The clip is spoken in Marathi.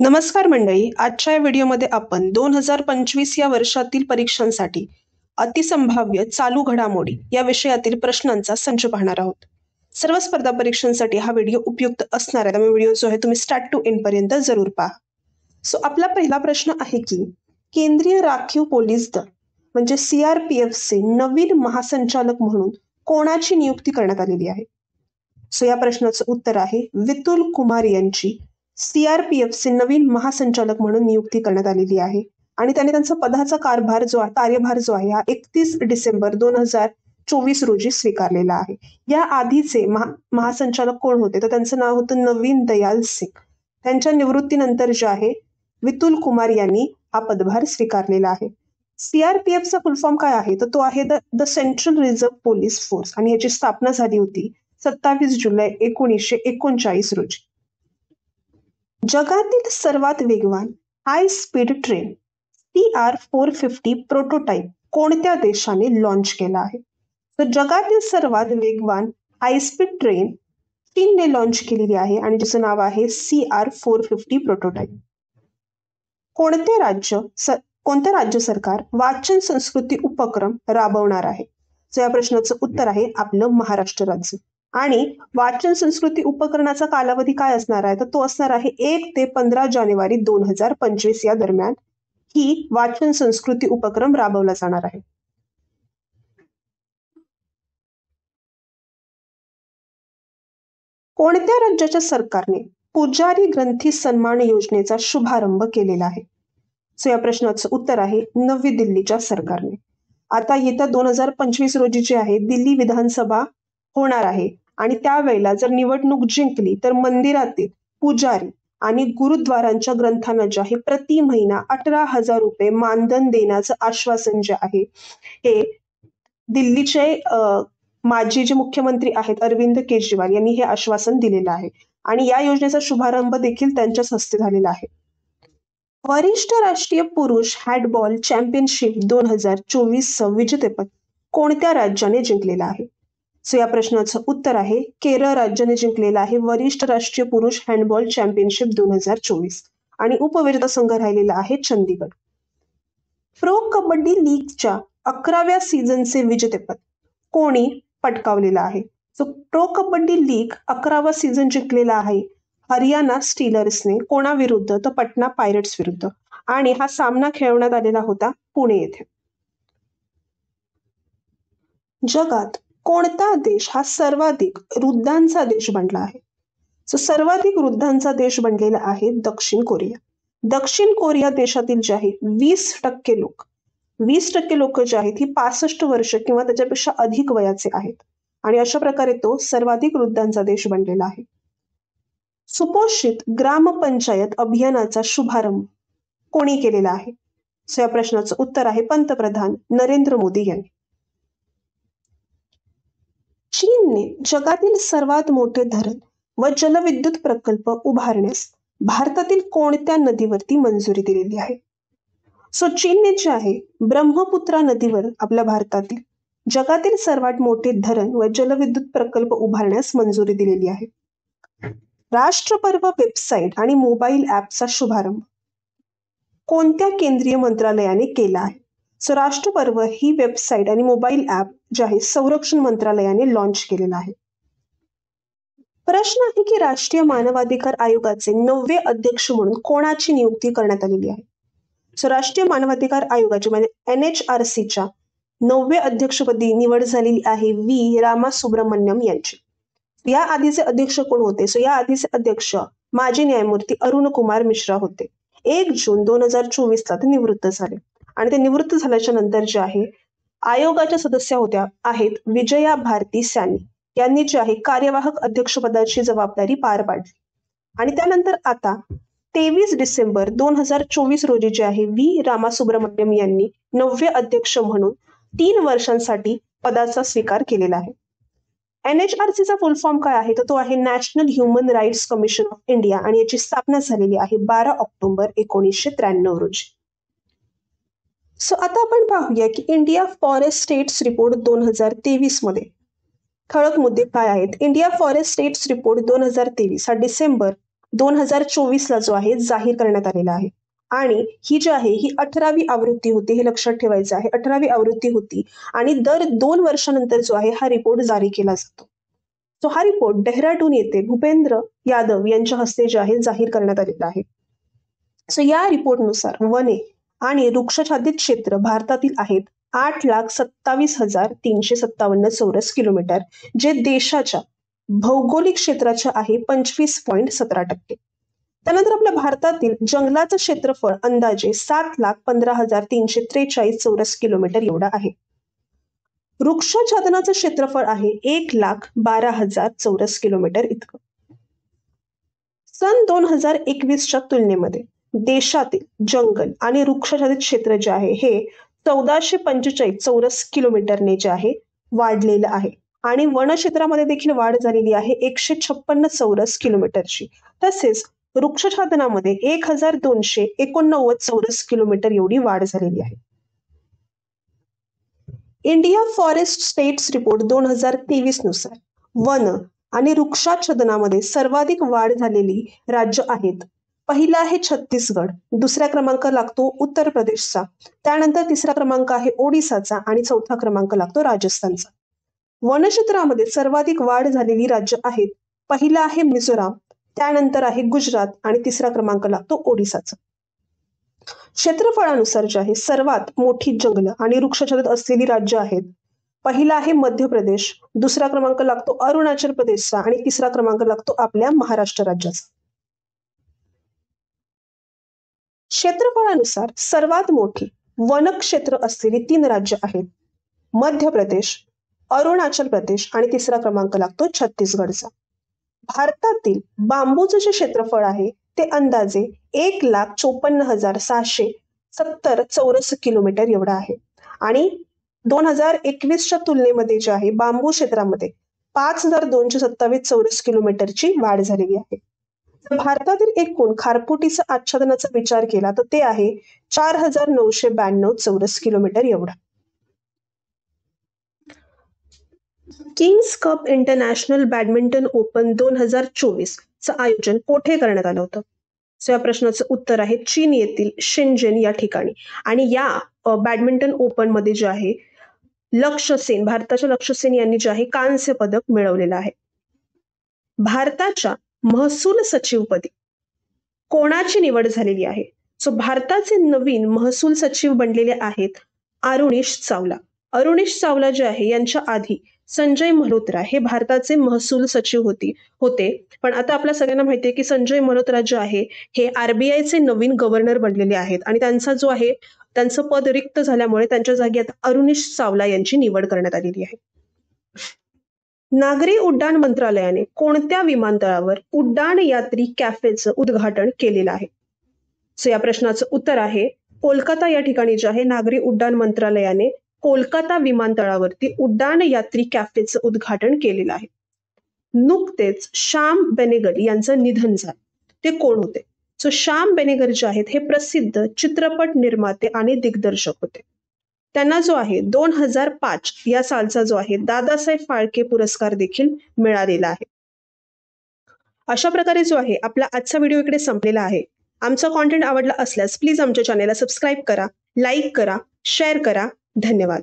नमस्कार मंडळी, आजच्या या व्हिडिओमध्ये आपण 2025 या वर्षातील परीक्षांसाठी अतिसंभाव्य चालू घडामोडी या विषयातील प्रश्नांचा संच पाहणार आहोत. सर्व स्पर्धा परीक्षांसाठी हा व्हिडिओ उपयुक्त असणार आहे, त्यामुळे व्हिडिओ जो आहे तुम्ही स्टार्ट टू एंड पर्यंत जरूर पहा. सो आपला पहिला प्रश्न आहे की केंद्रीय राखीव पोलीस दल म्हणजे CRPFचे नवीन महासंचालक म्हणून कोणाची नियुक्ती करण्यात आलेली आहे? सो या प्रश्नाचं उत्तर आहे वितुल कुमार यांची CRPFचे नवीन महासंचालक म्हणून नियुक्ती करण्यात आलेली आहे आणि त्याने त्यांचा पदाचा कार्यभार जो आहे हा 31 डिसेंबर 2024 रोजी स्वीकारलेला आहे. या आधीचे महासंचालक कोण होते तर त्यांचं नाव होतं नवीन दयाल सिंग. त्यांच्या निवृत्तीनंतर जे आहे वितुल कुमार यांनी हा पदभार स्वीकारलेला आहे. CRPFचा फुल फॉर्म काय आहे तर तो आहे the central reserve police force आणि याची स्थापना झाली होती 27 जुलै 1939 रोजी. जगातील सर्वात वेगवान high speed train CR450 prototype कोणत्या देशाने लॉन्च केला आहे? तर जगातील सर्वात वेगवान हाय स्पीड ट्रेन चीनने लॉन्च केलेली आहे आणि जिचं नाव आहे CR450 प्रोटोटाइप. कोणते राज्य सरकार वाचन संस्कृती उपक्रम राबवणार आहे? तर या प्रश्नाचं उत्तर आहे आपलं महाराष्ट्र राज्य. आणि वाचन संस्कृती उपकरणाचा कालावधी काय असणार आहे तर तो असणार आहे 1 ते 15 जानेवारी 2025 या दरम्यान ही वाचन संस्कृती उपक्रम राबवला जाणार आहे. कोणत्या राज्याच्या सरकारने पुजारी ग्रंथी सन्मान योजनेचा शुभारंभ केलेला आहे? सो या प्रश्नाचं उत्तर आहे नवी दिल्लीच्या सरकारने. आता येत्या 2025 रोजी जे आहे दिल्ली विधानसभा होणार आहे आणि त्यावेळेला जर निवडणूक जिंकली तर मंदिरातील पुजारी आणि गुरुद्वारांच्या ग्रंथांना जे आहे प्रति महिना 18,000 रुपये मानधन देण्याचं आश्वासन जे आहे हे दिल्लीचे माजी जे मुख्यमंत्री आहेत अरविंद केजरीवाल यांनी हे आश्वासन दिलेलं आहे आणि या योजनेचा शुभारंभ देखील त्यांच्याच हस्ते झालेला आहे. वरिष्ठ राष्ट्रीय पुरुष हँडबॉल चॅम्पियनशिप 2024 विजेतेपद कोणत्या राज्याने जिंकलेलं आहे? सो या प्रश्नाचं उत्तर आहे केरळ राज्याने जिंकलेला आहे वरिष्ठ राष्ट्रीय पुरुष हँडबॉल चॅम्पियनशिप 2024 आणि उपविजेता संघ राहिलेला आहे चंदीगड. प्रो कबड्डी लीगच्या 11व्या सीझनचे विजेतेपद कोणी पटकावलेलं आहे? सो प्रो कबड्डी लीग 11वा सीझन जिंकलेला आहे हरियाणा स्टीलर्सने. कोणाविरुद्ध तर पटना पायरेट्स विरुद्ध आणि हा सामना खेळवण्यात आलेला होता पुणे येथे. जगात कोणता देश हा सर्वाधिक वृद्धांचा देश बनला आहे? सो सर्वाधिक वृद्धांचा देश बनलेला आहे दक्षिण कोरिया. दक्षिण कोरिया देशातील जे आहे 20% लोक जे आहेत ही 65 वर्ष किंवा त्याच्यापेक्षा अधिक वयाचे आहेत आणि अशा प्रकारे तो सर्वाधिक वृद्धांचा देश बनलेला आहे. सुपोषित ग्रामपंचायत अभियानाचा शुभारंभ कोणी केलेला आहे? सो या प्रश्नाचं उत्तर आहे पंतप्रधान नरेंद्र मोदी यांनी. चीनने जगातील सर्वात मोठे धरण व जलविद्युत प्रकल्प उभारण्यास भारतातील कोणत्या नदीवरती मंजुरी दिलेली आहे? सो चीनने जे आहे ब्रह्मपुत्रा नदीवर आपल्या भारतातील जगातील सर्वात मोठे धरण व जलविद्युत प्रकल्प उभारण्यास मंजुरी दिलेली आहे. राष्ट्रपर्व वेबसाईट आणि मोबाईल ॲपचा शुभारंभ कोणत्या केंद्रीय मंत्रालयाने केला आहे? सो राष्ट्रपर्व ही वेबसाईट आणि मोबाईल ॲप जे आहे संरक्षण मंत्रालयाने लॉन्च केलेला आहे. प्रश्न आहे की राष्ट्रीय मानवाधिकार आयोगाचे 9वे अध्यक्ष म्हणून कोणाची नियुक्ती करण्यात आलेली आहे? सो राष्ट्रीय मानवाधिकार आयोगाचे म्हणजे NHRCच्या 9वे अध्यक्षपदी निवड झालेली आहे V रामासुब्रमण्यम यांची. या आधीचे अध्यक्ष कोण होते? सो या आधीचे अध्यक्ष माजी न्यायमूर्ती अरुण कुमार मिश्रा होते. 1 जून 2024 ला ते निवृत्त झाले आणि ते निवृत्त झाल्याच्या नंतर जे आहे आयोगाच्या सदस्य आहेत विजया भारती सॅनी यांनी जे आहे कार्यवाहक अध्यक्षपदाची जबाबदारी पार पाडली आणि त्यानंतर आता 23 डिसेंबर 2024 रोजी जे आहे V रामासुब्रमण्यम यांनी 9वे अध्यक्ष म्हणून 3 वर्षांसाठी पदाचा स्वीकार केलेला आहे. NHRCचा फुल फॉर्म काय आहे तर तो आहे national human rights commission of India आणि याची स्थापना झालेली आहे 12 ऑक्टोबर 1993 रोजी. सो आता आपण पाहूया की इंडिया फॉरेस्ट स्टेट्स रिपोर्ट 2023 मध्ये ठळक मुद्दे काय आहेत? इंडिया फॉरेस्ट स्टेट्स रिपोर्ट 2023 हा डिसेंबर 2024ला जो आहे जाहीर करण्यात आलेला आहे. आणि ही जी आहे ही 18वी आवृत्ती होती, हे लक्षात ठेवायचं आहे. 18वी आवृत्ती होती आणि दर 2 वर्षानंतर जो आहे हा रिपोर्ट जारी केला जातो. तो हा रिपोर्ट डेहराडून येथे भूपेंद्र यादव यांच्या हस्ते जे आहे जाहीर करण्यात आलेला आहे. सो या रिपोर्टनुसार वने आणि वृक्षाच्छादित क्षेत्र भारतातील आहेत 8,27,357 चौरस किलोमीटर, जे देशाच्या भौगोलिक क्षेत्राच्या आहे 25.17%. त्यानंतर आपल्या भारतातील जंगलाचं क्षेत्रफळ अंदाजे 7,15,343 चौरस किलोमीटर एवढं आहे. वृक्षाच्छादनाचं क्षेत्रफळ आहे 1,12,000 चौरस किलोमीटर इतकं. सन 2021च्या तुलनेमध्ये देशातील जंगल आणि वृक्षाच्छादित क्षेत्र जे आहे हे 1445 चौरस किलोमीटरने जे आहे वाढलेलं आहे. आणि वनक्षेत्रामध्ये देखील वाढ झालेली आहे 156 चौरस किलोमीटरची. तसेच वृक्षछादनामध्ये 1289 चौरस किलोमीटर एवढी वाढ झालेली आहे. इंडिया फॉरेस्ट स्टेट्स रिपोर्ट 2023 नुसार वन आणि वृक्षाच्छादनामध्ये सर्वाधिक वाढ झालेली राज्य आहेत. पहिला आहे छत्तीसगड, दुसरा क्रमांक लागतो उत्तर प्रदेशचा, त्यानंतर तिसरा क्रमांक आहे ओडिसाचा आणि चौथा क्रमांक लागतो राजस्थानचा. वनक्षेत्रामध्ये सर्वाधिक वाढ झालेली राज्य आहेत. पहिला आहे मिझोराम, त्यानंतर आहे गुजरात आणि तिसरा क्रमांक लागतो ओडिसाचा. क्षेत्रफळानुसार जे आहे सर्वात मोठी जंगल आणि वृक्षाच्छादित असलेली राज्य आहेत. पहिला आहे मध्य प्रदेश, दुसरा क्रमांक लागतो अरुणाचल प्रदेशचा आणि तिसरा क्रमांक लागतो आपल्या महाराष्ट्र राज्याचा. क्षेत्रफळानुसार सर्वात मोठी वनक्षेत्र असलेली 3 राज्य आहेत. मध्य प्रदेश, अरुणाचल प्रदेश आणि तिसरा क्रमांक लागतो छत्तीसगडचा. भारतातील बांबूचं जे क्षेत्रफळ आहे ते अंदाजे 1,54,670 चौरस किलोमीटर एवढं आहे. आणि 2021च्या तुलनेमध्ये जे आहे बांबू क्षेत्रामध्ये 5,227 चौरस किलोमीटरची वाढ झालेली आहे. भारतातील एकूण खारफुटीचं आच्छादनाचा विचार केला तर ते आहे 4,992 चौरस किलोमीटर एवढा. Kings cup international badminton open 2024 चं आयोजन कोठे करण्यात आलं होतं? या प्रश्नाचं उत्तर आहे चीन येथील शेंजन या ठिकाणी. आणि या बॅडमिंटन ओपन मध्ये जे आहे लक्ष्य सेन, भारताच्या लक्ष्य सेन यांनी जे आहे कांस्य पदक मिळवलेलं आहे. भारताच्या महसूल सचिवपदी कोणाची निवड झालेली आहे? सो भारताचे नवीन महसूल सचिव बनलेले आहेत अरुणिश चावला. अरुणिश चावला जे आहे यांच्या आधी संजय मल्होत्रा हे भारताचे महसूल सचिव होते. पण आता आपल्या सगळ्यांना माहितीये की संजय मल्होत्रा जे आहे हे आरबीआयचे नवीन गव्हर्नर बनलेले आहेत आणि त्यांचा जो आहे त्यांचं पद रिक्त झाल्यामुळे त्यांच्या जागी आता अरुणिश चावला यांची निवड करण्यात आलेली आहे. नागरी उड्डाण मंत्रालयाने कोणत्या विमानतळावर उड्डाण यात्री कॅफेचं उद्घाटन केलेलं आहे? सो या प्रश्नाचं उत्तर आहे कोलकाता या ठिकाणी जे आहे नागरी उड्डाण मंत्रालयाने कोलकाता विमानतळावरती उड्डाण यात्री कॅफेचं उद्घाटन केलेलं आहे. नुकतेच श्याम बेनेगल यांचं निधन झालं. ते कोण होते? सो श्याम बेनेगल जे आहेत हे प्रसिद्ध चित्रपट निर्माते आणि दिग्दर्शक होते. त्यांना जो आहे 2005 या सालचा जो आहे दादासाहेब फाळके पुरस्कार देखील मिळालेला आहे. अशा प्रकारे जो आहे आपला आजचा व्हिडिओ इकडे संपलेला आहे. आमचा कॉन्टेंट आवडला असल्यास प्लीज आमच्या चॅनेलला सबस्क्राईब करा, लाईक करा, शेअर करा. धन्यवाद.